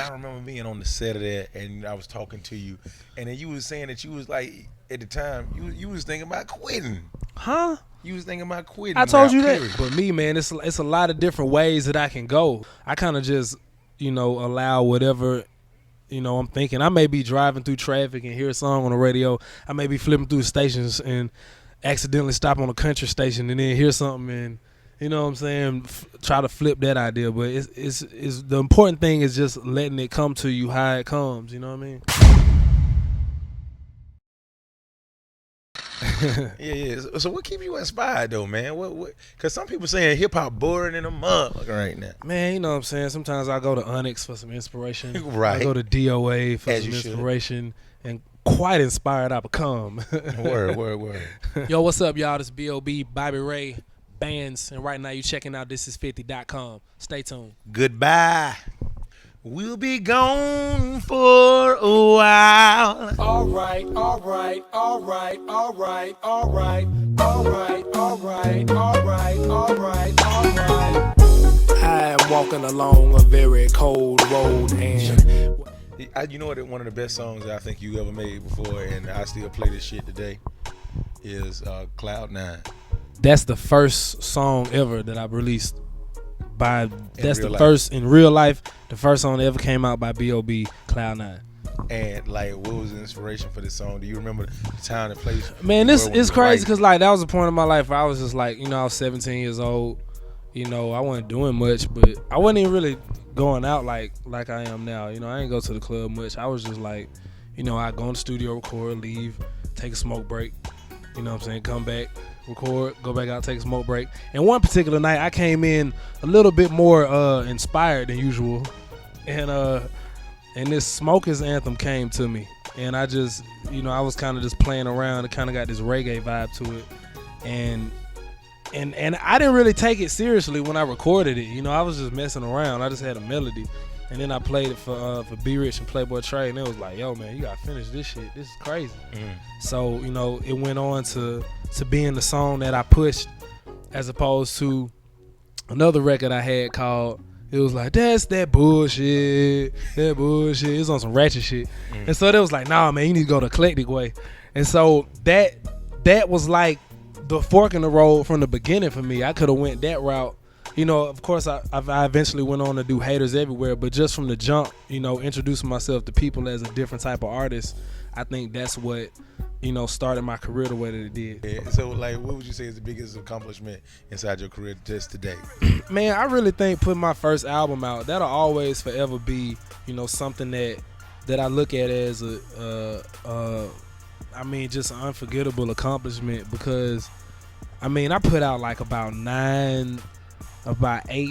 I remember being on the set of that, and I was talking to you, and then you was saying that you was like, at the time, you was thinking about quitting. Huh? You was thinking about quitting. I told rap, you that. period. But me, man, it's a lot of different ways that I can go. I kind of just, allow whatever, I'm thinking. I may be driving through traffic and hear a song on the radio. I may be flipping through stations and accidentally stop on a country station and then hear something and, you know what I'm saying, try to flip that idea. But it's the important thing is just letting it come to you how it comes. You know what I mean? Yeah. So what keeps you inspired though, man? What? Because some people saying hip hop boring in a motherfucker right now. Man, you know what I'm saying? Sometimes I go to Onyx for some inspiration. Right. I go to DOA for As some you should. inspiration. And quite inspired I become. Word. Yo, what's up, y'all? This is B.o.B, Bobby Ray, Bands. And right now you checking out Thisis50.com. Stay tuned. Goodbye. We'll be gone for a while. All right. I am walking along a very cold road and You know what? One of the best songs that I think you ever made before, and I still play this shit today, is Cloud 9. that's the first song ever that I've released that's the real first in real life, the first song that ever came out by B.o.B, Cloud 9. And like, what was the inspiration for this song? Do you remember the time and place? Man, this Where was is it crazy writing? because like that was a point in my life where I was just like, I was 17 years old. I wasn't doing much, but I wasn't even really going out like I am now. I ain't go to the club much. I was just like, I go in the studio, record, leave, take a smoke break. You know what I'm saying? Come back, record, go back out, take a smoke break. And one particular night, I came in a little bit more inspired than usual, and this Smokers anthem came to me, and I just, I was kind of just playing around. It kind of got this reggae vibe to it, and I didn't really take it seriously when I recorded it. I was just messing around. I just had a melody, and then I played it for B Rich and Playboy Trey, and it was like, yo, man, you gotta finish this shit. This is crazy. So it went on to being the song that I pushed, as opposed to another record I had called. It was like, that's that bullshit. It was on some ratchet shit. And so they was like, nah, man, you need to go the eclectic way. And so that was like the fork in the road from the beginning for me. I could have went that route. Of course, I eventually went on to do Haters Everywhere, but just from the jump, introducing myself to people as a different type of artist, I think that's what, started my career the way that it did. Yeah, so like, what would you say is the biggest accomplishment inside your career just today? Man, I really think putting my first album out, that'll always forever be, something that I look at as just an unforgettable accomplishment, because I put out like about 8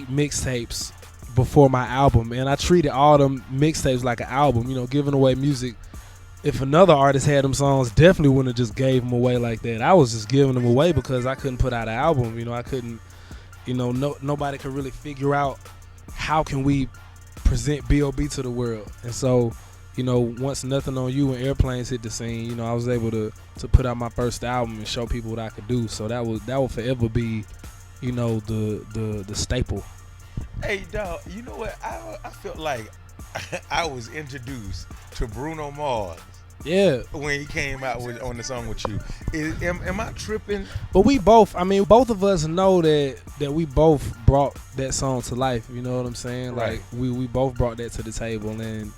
mixtapes before my album, and I treated all them mixtapes like an album, giving away music. If another artist had them songs, definitely wouldn't have just gave them away like that. I was just giving them away because I couldn't put out an album. I couldn't, nobody could really figure out how can we present B.o.B to the world. And so, once Nothing on You and Airplanes hit the scene, I was able to put out my first album and show people what I could do. So that will forever be, the staple. Hey, dog, you know what? I felt like I was introduced to Bruno Mars. Yeah. When he came out on the song with you. Am I tripping? But we both, both of us know that we both brought that song to life. You know what I'm saying? Right. Like we both brought that to the table, and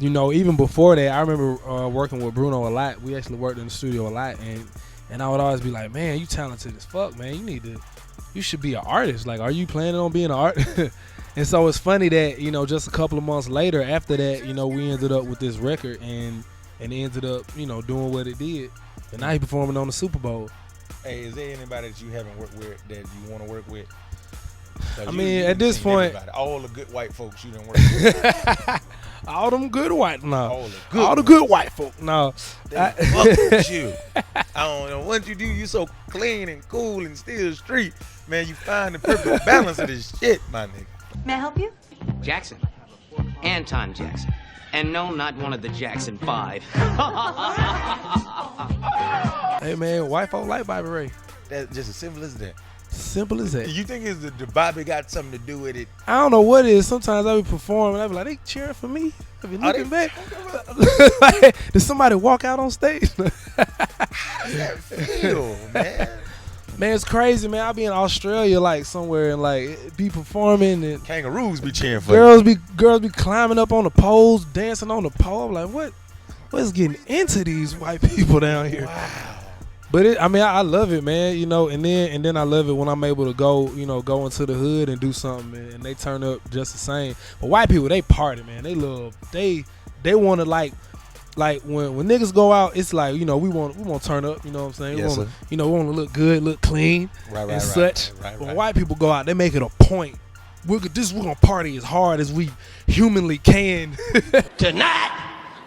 even before that, I remember working with Bruno a lot. We actually worked in the studio a lot, and I would always be like, man, you talented as fuck, man. You should be an artist. Like, are you planning on being an artist? And so it's funny that, just a couple of months later after that, we ended up with this record and it ended up, doing what it did. And now he's performing on the Super Bowl. Hey, is there anybody that you haven't worked with that you want to work with? At this point, everybody. All the good white folks you done worked with. all them good white, no. All the good white folk, no. They fuck with you. I don't know what you do. You so clean and cool and still street. Man, you find the perfect balance of this shit, my nigga. May I help you? Jackson. Anton Jackson. And no, not one of the Jackson 5. Hey, man, white folk like Bobby Ray. That's just as simple as that. Simple as that. You think is the Bobby got something to do with it? I don't know what it is. Sometimes I be performing, I be like, they cheering for me. I be looking back. Like, did somebody walk out on stage? How does that feel, man? Man, it's crazy, man. I be in Australia, like somewhere, and like be performing, and Kangaroos be cheering for girls be climbing up on the poles, dancing on the pole. I'm like, what's getting into these white people down here? Wow. But I love it, man. You know, and then I love it when I'm able to go into the hood and do something, and they turn up just the same. But white people, they party, man. They love, they want to like when niggas go out, it's like, we want to turn up. You know what I'm saying? Yes, we want to look good, look clean, and such. Right. When white people go out, they make it a point. We're gonna party as hard as we humanly can. Tonight,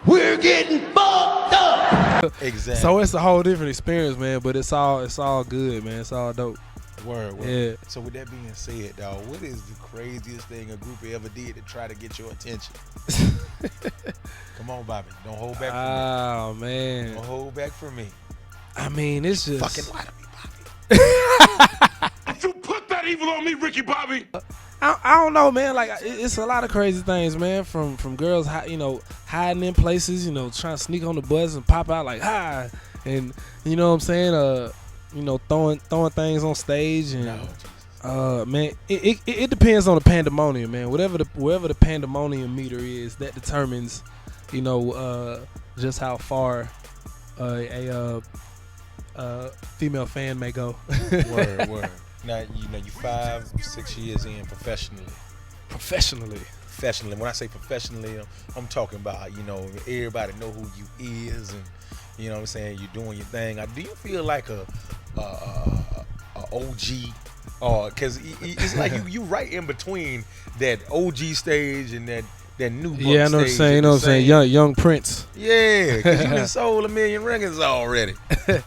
we're getting fucked up. Exactly. So it's a whole different experience, man. But it's all good, man. It's all dope. Word. Yeah. So with that being said, dog, what is the craziest thing a group ever did to try to get your attention? Come on, Bobby. Don't hold back from me. Oh, man. Don't hold back from me. I mean, it's just Fucking lie to me, Bobby. You put that evil on me, Ricky Bobby. I don't know, man. Like it's a lot of crazy things, man. From girls, hiding in places, trying to sneak on the bus and pop out like hi, and you know what I'm saying, throwing things on stage, and man, it depends on the pandemonium, man. Wherever the pandemonium meter is, that determines, just how far a female fan may go. Word. Now, you 5-6 years in professionally. When I say professionally, I'm talking about, everybody know who you is, and you know what I'm saying, you're doing your thing. Do you feel like a OG? Because it's like you right in between that OG stage and that new book Yeah, I know what I'm stage. saying. You know what I'm saying? Young Prince. Yeah, because you done sold 1 million records already.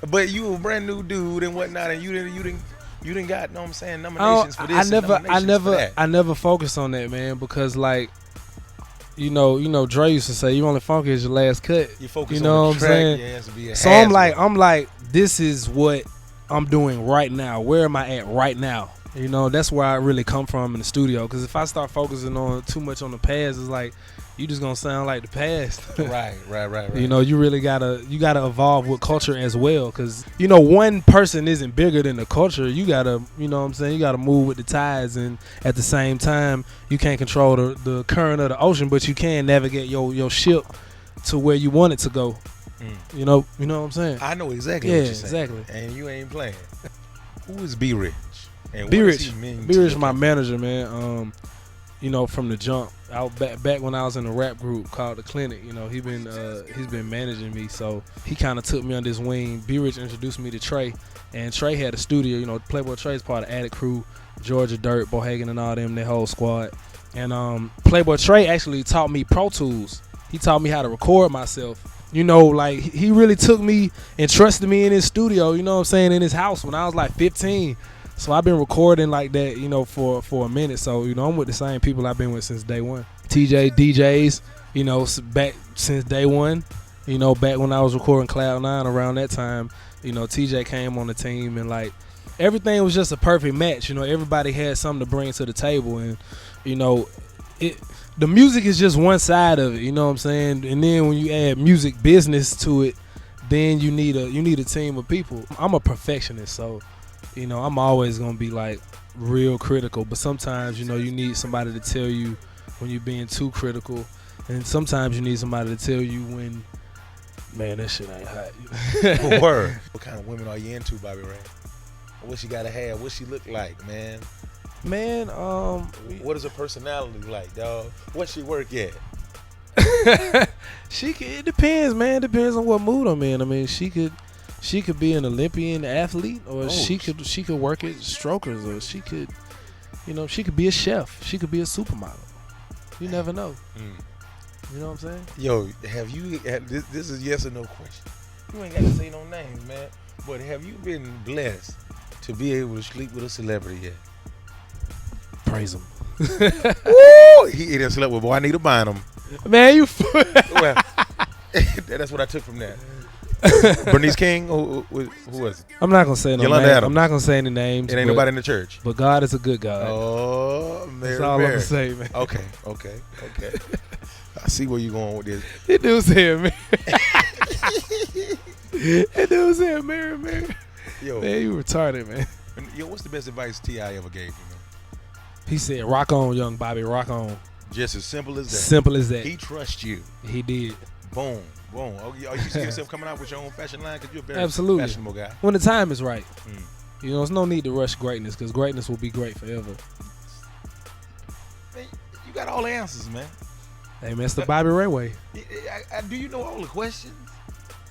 But you a brand new dude and whatnot, and you didn't got, know what I'm saying, nominations for this. I never focus on that, man, because like, Dre used to say, you only funky as your last cut. You focus on the what I'm track, saying? Yeah, it has to be a so I'm like, this is what I'm doing right now. Where am I at right now? That's where I really come from in the studio. Because if I start focusing on too much on the past, it's like you just gonna sound like the past. Right. You really gotta evolve with culture as well. Because one person isn't bigger than the culture. You gotta, you know what I'm saying, you gotta move with the tides, and at the same time, you can't control the current of the ocean, but you can navigate your ship to where you want it to go. You know what I'm saying? I know exactly what you're saying. Exactly. And you ain't playing. Who is B Rich? And B what Rich, does he mean B to Rich, you? my manager, man. From the jump, back when I was in a rap group called The Clinic. He's been managing me, so he kind of took me on this wing. B Rich introduced me to Trey, and Trey had a studio. Playboy Trey's part of Attic Crew, Georgia Dirt, Bohagan, and all them, their whole squad. And Playboy Trey actually taught me Pro Tools. He taught me how to record myself. Like he really took me and trusted me in his studio. You know what I'm saying, in his house when I was like 15. So I've been recording like that, for a minute. So, I'm with the same people I've been with since day one. TJ, DJs, back since day one. Back when I was recording Cloud 9 around that time, TJ came on the team, and like everything was just a perfect match. Everybody had something to bring to the table, and, the music is just one side of it, you know what I'm saying? And then when you add music business to it, then you need a team of people. I'm a perfectionist, so I'm always gonna be like real critical, but sometimes you need somebody to tell you when you're being too critical, and sometimes you need somebody to tell you when, man, that shit ain't hot. Word. What kind of women are you into, Bobby Ray? What she gotta have? What she look like, man? Man, what is her personality like, dog? What she work at? It depends, man. It depends on what mood I'm in. I mean, she could be an Olympian athlete, or she could work at Strokers, or she could be a chef. She could be a supermodel. You never know. You know what I'm saying? Yo, this is yes or no question. You ain't got to say no names, man. But have you been blessed to be able to sleep with a celebrity yet? Praise him. Woo! He done slept with, boy, I need to bind him. Man, you. Well, that's what I took from that. Bernice King? Who was it? I'm not gonna say no Yolanda names. Adams. I'm not gonna say any names. It ain't nobody in the church. But God is a good God. Oh, Mary. That's all I'm gonna say, man. Okay. I see where you going with this. That dude said, man. That dude said, Mary. Yo, Man, you retarded, man. Yo, what's the best advice T.I. ever gave you, man? He said, rock on, young Bobby, rock on. Just as simple as that. Simple as that. He trusts you. He did. Boom. Oh, you see yourself coming out with your own fashion line? Because you're a very Absolutely. fashionable guy. When the time is right. You know, there's no need to rush greatness because greatness will be great forever. Man, you got all the answers, man. Hey, man, it's the Bobby Ray way. Do you know all the questions?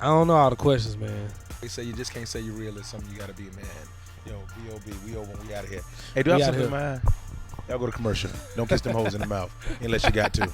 I don't know all the questions, man. They say you just can't say you're real. It's something you got to be, man. Yo, B.o.B, we over, we out of here. Hey, do you have something in mind? Y'all go to commercial. Don't kiss them hoes in the mouth unless you got to.